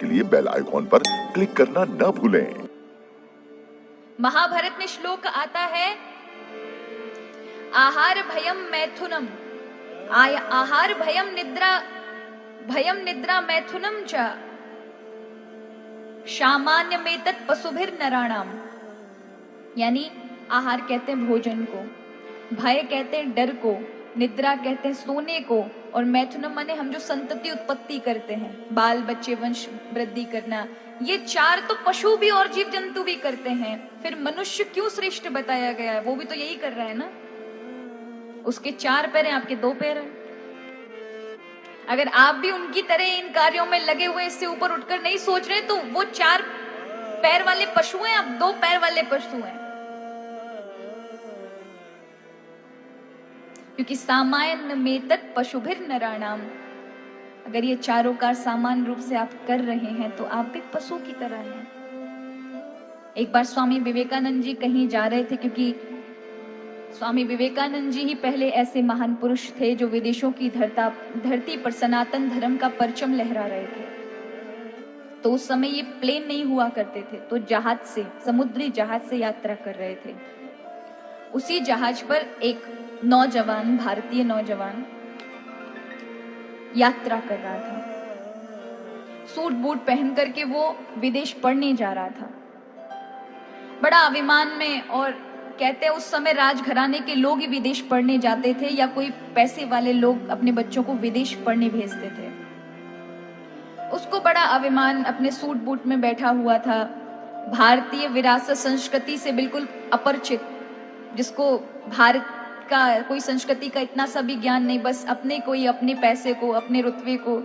इसलिए bell icon पर click करना न भूलें। महाभारत में श्लोक आता है, आहार भयम मैथुनम, आहार भयम निद्रा मैथुनम च सामान्य में तत् पशुभिर नराणाम। यानी आहार कहते हैं भोजन को, भय कहते हैं डर को, निद्रा कहते हैं सोने को, और मैथुनम माने हम जो संतति उत्पत्ति करते हैं, बाल बच्चे वंश वृद्धि करना, ये चार तो पशु भी और जीव जंतु भी करते हैं। फिर मनुष्य क्यों श्रेष्ठ बताया गया है? वो भी तो यही कर रहा है ना। उसके 4 पैर हैं, आपके 2 पैर हैं। अगर आप भी उनकी तरह इन कार्यों में लगे हुए, इससे ऊपर उठकर नहीं सोच रहे, तो वो 4 पैर वाले पशु हैं, आप 2 पैर वाले पशु हैं। क्योंकि सामान्य में तत् पशुभिर नराणाम, अगर ये चारों कार्य सामान्य रूप से आप कर रहे हैं तो आप भी पशु की तरह हैं। एक बार स्वामी विवेकानंद जी कहीं जा रहे थे, क्योंकि स्वामी विवेकानंद जी ही पहले ऐसे महान पुरुष थे जो विदेशों की धरती पर सनातन धर्म का परचम लहरा रहे थे। तो उस समय ये प्लेन नहीं हुआ करते थे, तो जहाज से, समुद्री जहाज से यात्रा कर रहे थे। उसी जहाज पर एक नौजवान, भारतीय नौजवान यात्रा कर रहा था। सूट बूट पहन करके वो विदेश पढ़ने जा रहा था, बड़ा अभिमान में। और कहते हैं उस समय राजघराने के लोग ही विदेश पढ़ने जाते थे, या कोई पैसे वाले लोग अपने बच्चों को विदेश पढ़ने भेजते थे। उसको बड़ा अभिमान, अपने सूट बूट में बैठा हुआ था, भारतीय विरासत संस्कृति से बिल्कुल अपरिचित, जिसको भारत का कोई संस्कृति का इतना सा भी ज्ञान नहीं, बस अपने को ही, अपने पैसे को, अपने रुतबे को,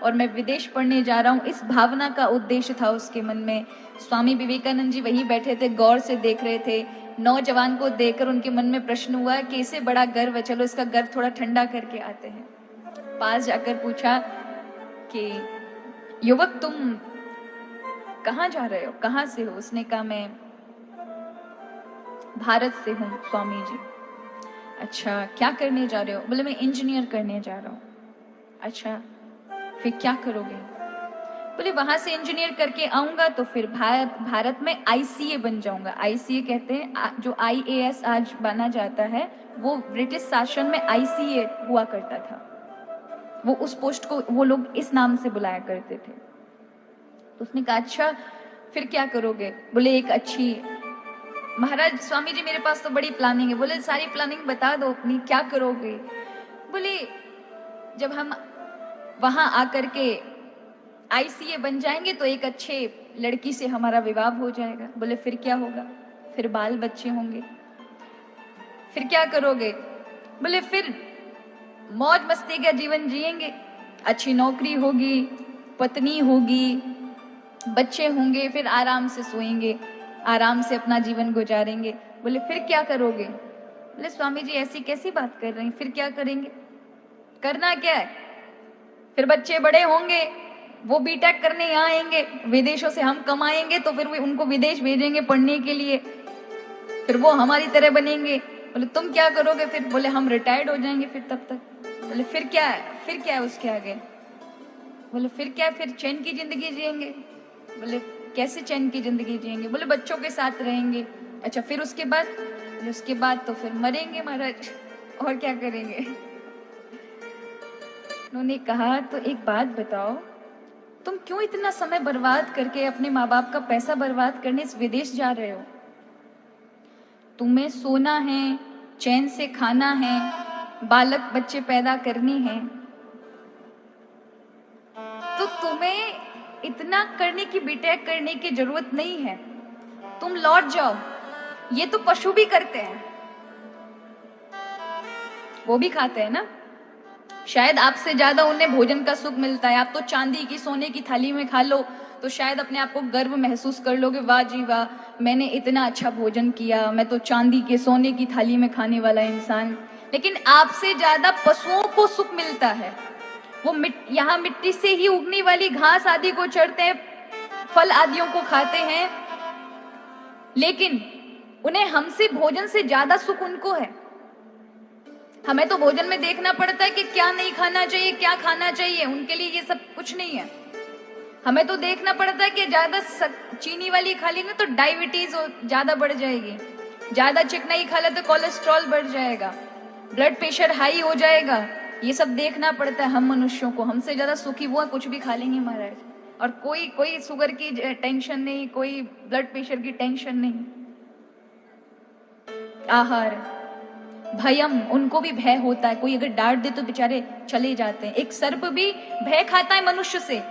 और मैं विदेश पढ़ने जा रहा हूँ, इस भावना का उद्देश्य था उसके मन में। स्वामी विवेकानंद जी वहीं बैठे थे, गौर से देख रहे थे। नौजवान को देखकर उनके मन में प्रश्न हुआ कि इसे बड़ा गर्व है, चलो इसका गर्व थोड़ा ठंडा करके आते हैं। पास जाकर पूछा कि युवक, तुम कहाँ जा रहे हो, कहाँ से हो? उसने कहा, मैं भारत से हूँ स्वामी जी। अच्छा, क्या करने जा रहे हो? बोले, मैं इंजीनियर करने जा रहा हूँ। अच्छा, फिर क्या करोगे? बोले, वहां से इंजीनियर करके आऊंगा तो फिर भारत में आईसीए बन जाऊंगा। आईसीए कहते हैं, जो आईएएस आज बना जाता है, वो ब्रिटिश शासन में आईसीए हुआ करता था। वो उस पोस्ट को वो लोग इस नाम से बुलाया करते थे। तो उसने कहा, अच्छा फिर क्या करोगे? बोले, एक अच्छी, महाराज स्वामी जी मेरे पास तो बड़ी प्लानिंग है। बोले, सारी प्लानिंग बता दो अपनी, क्या करोगे? बोले, जब हम वहां आकर के आईसीए बन जाएंगे तो एक अच्छे लड़की से हमारा विवाह हो जाएगा। बोले, फिर क्या होगा? फिर बाल बच्चे होंगे। फिर क्या करोगे? बोले, फिर मौज मस्ती का जीवन जिएंगे, अच्छी नौकरी होगी, पत्नी होगी, बच्चे होंगे, फिर आराम से सोएंगे, आराम से अपना जीवन गुजारेंगे। बोले, फिर क्या करोगे? बोले, स्वामी जी ऐसी कैसी बात कर रहे हैं, फिर क्या करेंगे? करना क्या है? फिर बच्चे बड़े होंगे, वो बीटेक करने यहाँ आएंगे, विदेशों से हम कमाएंगे, तो फिर उनको विदेश भेजेंगे पढ़ने के लिए, फिर वो हमारी तरह बनेंगे। बोले, तुम क्या करोगे फिर? बोले, हम रिटायर्ड हो जाएंगे फिर तब तक। बोले, फिर क्या है? फिर क्या है उसके आगे? बोले, फिर क्या है? फिर चैन की जिंदगी जिएंगे। बोले, कैसे चैन की जिंदगी जिएंगे? बोले, बच्चों के साथ रहेंगे। अच्छा, फिर उसके बाद? उसके बाद तो फिर मरेंगे महाराज, और क्या करेंगे? उन्होंने कहा, तो एक बात बताओ, तुम क्यों इतना समय बर्बाद करके, अपने माँ बाप का पैसा बर्बाद करने इस विदेश जा रहे हो? तुम्हें सोना है, चैन से खाना है, बालक बच्चे पैदा करनी है, तो तुम्हें इतना करने की, बीटेक करने की जरूरत नहीं है। तुम लौट जाओ। ये तो पशु भी करते हैं, वो भी खाते हैं ना। शायद आपसे ज्यादा उन्हें भोजन का सुख मिलता है। आप तो चांदी की, सोने की थाली में खा लो तो शायद अपने आप को गर्व महसूस कर लोगे, वाह जी वाह, मैंने इतना अच्छा भोजन किया, मैं तो चांदी के, सोने की थाली में खाने वाला इंसान। लेकिन आपसे ज्यादा पशुओं को सुख मिलता है। वो यहाँ मिट्टी से ही उगने वाली घास आदि को चढ़ते हैं, फल आदियों को खाते हैं, लेकिन उन्हें हमसे भोजन से ज्यादा सुख उनको है। हमें तो भोजन में देखना पड़ता है कि क्या नहीं खाना चाहिए, क्या खाना चाहिए। उनके लिए ये सब कुछ नहीं है। हमें तो देखना पड़ता है कि ज्यादा चीनी वाली खा ली ना तो डायबिटीज ज्यादा बढ़ जाएगी, ज्यादा चिकनाई खा ले तो कोलेस्ट्रॉल बढ़ जाएगा, ब्लड प्रेशर हाई हो जाएगा। ये सब देखना पड़ता है हम मनुष्यों को। हमसे ज्यादा सुखी वो कुछ भी खा लेंगे महाराज, और कोई कोई शुगर की टेंशन नहीं, कोई ब्लड प्रेशर की टेंशन नहीं। आहार भयम, उनको भी भय होता है, कोई अगर डांट दे तो बेचारे चले जाते हैं। एक सर्प भी भय खाता है मनुष्य से,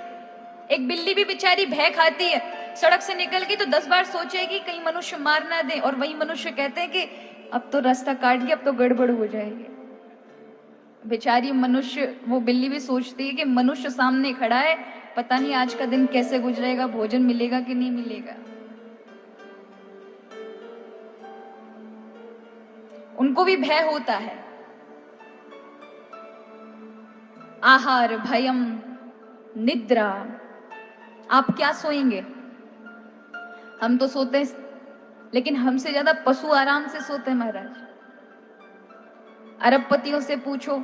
एक बिल्ली भी बेचारी भय खाती है, सड़क से निकल गई तो 10 बार सोचेगी कहीं मनुष्य मार ना दे, और वही मनुष्य कहते हैं कि अब तो रास्ता काट गया, अब तो गड़बड़ हो जाएगी। बेचारी मनुष्य, वो बिल्ली भी सोचती है कि मनुष्य सामने खड़ा है, पता नहीं आज का दिन कैसे गुजरेगा, भोजन मिलेगा कि नहीं मिलेगा। उनको भी भय होता है। आहार भयम निद्रा, आप क्या सोएंगे? हम तो सोते हैं, लेकिन हमसे ज्यादा पशु आराम से सोते हैं महाराज। अरबपतियों से पूछो,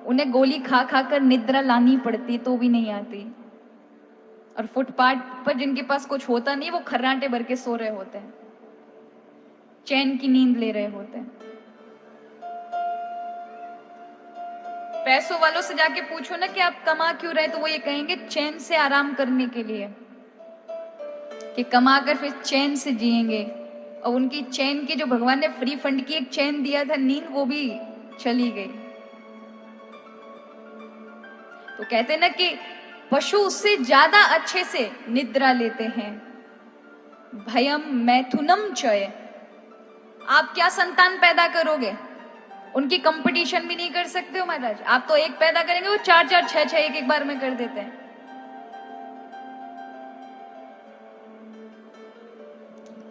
उन्हें गोली खा खा कर निद्रा लानी पड़ती तो भी नहीं आती, और फुटपाथ पर जिनके पास कुछ होता नहीं वो खर्राटे भर के सो रहे होते हैं, चैन की नींद ले रहे होते हैं। पैसों वालों से जाके पूछो ना कि आप कमा क्यों रहे, तो वो ये कहेंगे चैन से आराम करने के लिए, कि कमा कर फिर चैन से जिएंगे। और उनकी चैन की, जो भगवान ने फ्री फंड की एक चैन दिया था नींद, वो भी चली गई। तो कहते ना कि पशु उससे ज्यादा अच्छे से निद्रा लेते हैं। भयम मैथुनम चय, आप क्या संतान पैदा करोगे? उनकी कंपटीशन भी नहीं कर सकते हो महाराज। आप तो एक पैदा करेंगे, वो 4-4 6-6 एक बार में कर देते हैं।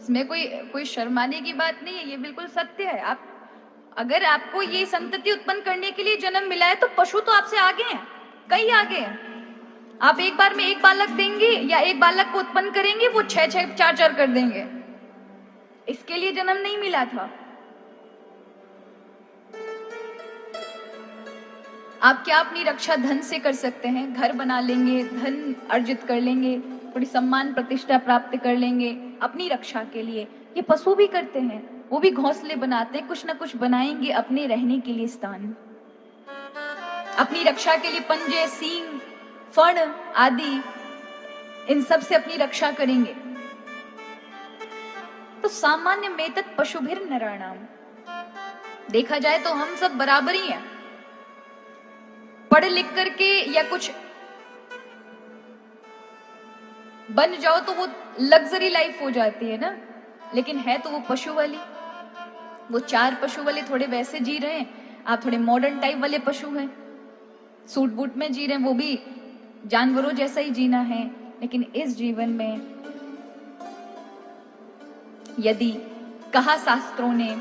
इसमें कोई शर्माने की बात नहीं है, ये बिल्कुल सत्य है। आप अगर आपको ये संतति उत्पन्न करने के लिए जन्म मिला है तो पशु तो आपसे आगे हैं, कई आगे हैं। आप एक बार में एक बालक देंगे या एक बालक को उत्पन्न करेंगे, वो 6-6 4-4 कर देंगे। इसके लिए जन्म नहीं मिला था। आप क्या अपनी रक्षा धन से कर सकते हैं? घर बना लेंगे, धन अर्जित कर लेंगे, थोड़ी सम्मान प्रतिष्ठा प्राप्त कर लेंगे अपनी रक्षा के लिए। ये पशु भी करते हैं, वो भी घोंसले बनाते हैं, कुछ ना कुछ बनाएंगे अपने रहने के लिए स्थान, अपनी रक्षा के लिए पंजे, सींग, फण आदि, इन सब से अपनी रक्षा करेंगे। तो सामान्य मेतत पशुभिर नराणाम, देखा जाए तो हम सब बराबर ही हैं। पढ़ लिख करके या कुछ बन जाओ तो वो लग्जरी लाइफ हो जाती है ना, लेकिन है तो वो पशु वाली। वो 4 पशु वाले थोड़े वैसे जी रहे हैं, आप थोड़े मॉडर्न टाइप वाले पशु हैं, सूट बूट में जी रहे हैं, वो भी जानवरों जैसा ही जीना है। लेकिन इस जीवन में यदि कहा शास्त्रों ने,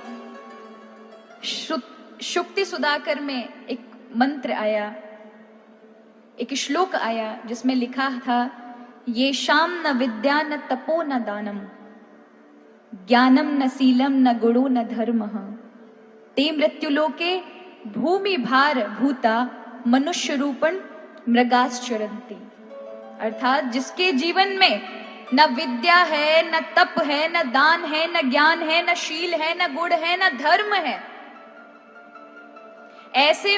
शुक्ति सुधाकर में एक मंत्र आया, एक श्लोक आया जिसमें लिखा था, ये शाम न विद्या न तपो न दानम, ज्ञानम न सीलम न गुणो न धर्म, ते मृत्युलोके भूमि भार भूता मनुष्य रूपण मृगाश्चरन्ति। अर्थात जिसके जीवन में न विद्या है, न तप है, न दान है, न ज्ञान है, न शील है, न गुण है, न धर्म है, ऐसे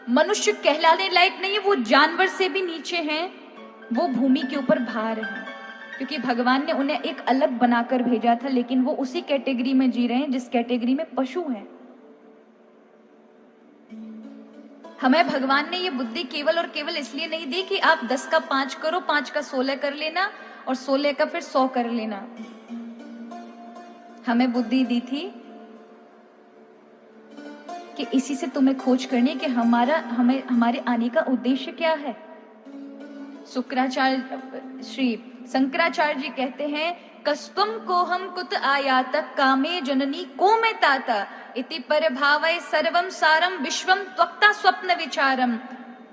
मनुष्य कहलाने लायक नहीं है। वो जानवर से भी नीचे हैं, वो भूमि के ऊपर भार है, क्योंकि भगवान ने उन्हें एक अलग बनाकर भेजा था, लेकिन वो उसी कैटेगरी में जी रहे हैं जिस कैटेगरी में पशु हैं। हमें भगवान ने ये बुद्धि केवल और केवल इसलिए नहीं दी कि आप 10 का 5 करो, 5 का 16 कर लेना और 16 का फिर 100 कर लेना। हमें बुद्धि दी थी कि इसी से तुम्हें खोज करनी कि हमारे आने का उद्देश्य क्या है। श्री शंकराचार्य जी कहते हैं, कस्त्वम को हम कुत आयात कामे जननी को में ताता इति पर भावय सर्वम सारम विश्वम त्वक्ता स्वप्न विचारम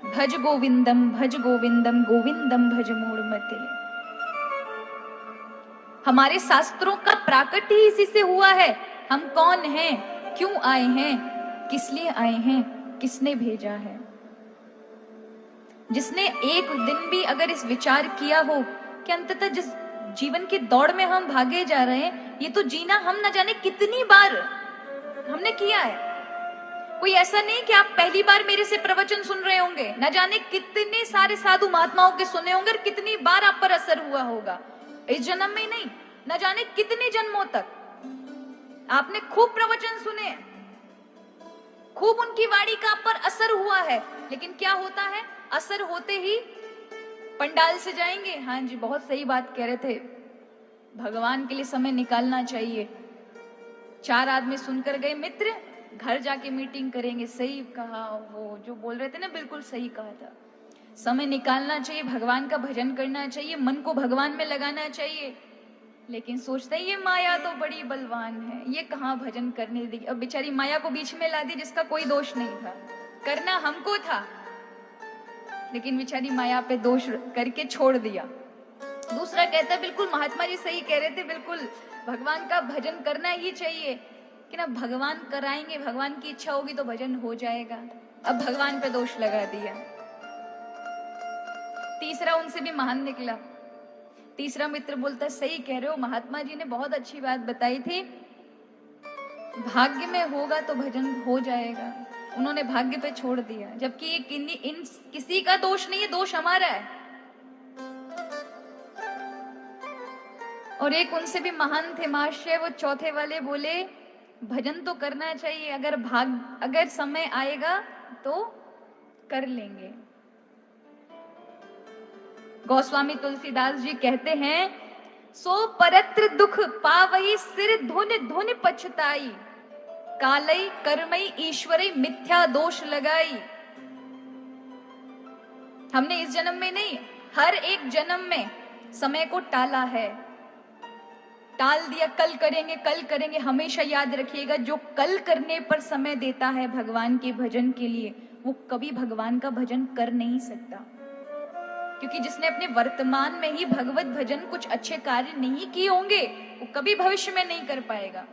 भज गोविंदम गोविंदम भज मूढ़मते। हमारे शास्त्रों का प्राकट्य ही इसी से हुआ है। हम कौन हैं, क्यों आए हैं, किस लिए आए हैं, किसने भेजा है। जिसने एक दिन भी अगर इस विचार किया हो कि अंततः जिस जीवन की दौड़ में हम भागे जा रहे हैं, ये तो जीना हम न जाने कितनी बार हमने किया है। कोई ऐसा नहीं कि आप पहली बार मेरे से प्रवचन सुन रहे होंगे, न जाने कितने सारे साधु महात्माओं के सुने होंगे और कितनी बार आप पर असर हुआ होगा। इस जन्म में ही नहीं, न जाने कितने जन्मों तक आपने खूब प्रवचन सुने, खूब उनकी वाणी का आप पर असर हुआ है, लेकिन क्या होता है, असर होते ही पंडाल से जाएंगे। हाँ जी, बहुत सही बात कह रहे थे, भगवान के लिए समय निकालना चाहिए। 4 आदमी सुनकर गए मित्र, घर जाके मीटिंग करेंगे। सही कहा, वो जो बोल रहे थे ना, बिल्कुल सही कहा था। समय निकालना चाहिए, भगवान का भजन करना चाहिए, मन को भगवान में लगाना चाहिए। लेकिन सोचते हैं ये माया तो बड़ी बलवान है, ये कहाँ भजन करने देगी। अब बेचारी माया को बीच में ला दी, जिसका कोई दोष नहीं था, करना हमको था, लेकिन बेचारी माया पे दोष करके छोड़ दिया। दूसरा कहता है बिल्कुल महात्मा जी सही कह रहे थे, बिल्कुल भगवान का भजन करना ही चाहिए कि ना, भगवान कराएंगे, भगवान की इच्छा होगी तो भजन हो जाएगा। अब भगवान पे दोष लगा दिया। तीसरा उनसे भी महान निकला। तीसरा मित्र बोलता, सही कह रहे हो, महात्मा जी ने बहुत अच्छी बात बताई थी, भाग्य में होगा तो भजन हो जाएगा। उन्होंने भाग्य पे छोड़ दिया, जबकि ये किसी का दोष नहीं है, दोष हमारा है। और एक उनसे भी महान थे महाशय, वो चौथे वाले बोले, भजन तो करना चाहिए, अगर समय आएगा तो कर लेंगे। गोस्वामी तुलसीदास जी कहते हैं, सो परत्र दुख पावई सिर धुन धुन पछताई, कालई कर्मई ईश्वरई मिथ्या दोष लगाई। हमने इस जन्म में नहीं, हर एक जन्म में समय को टाला है, टाल दिया, कल करेंगे। हमेशा याद रखिएगा, जो कल करने पर समय देता है भगवान के भजन के लिए, वो कभी भगवान का भजन कर नहीं सकता। क्योंकि जिसने अपने वर्तमान में ही भगवत भजन कुछ अच्छे कार्य नहीं किए होंगे, वो कभी भविष्य में नहीं कर पाएगा।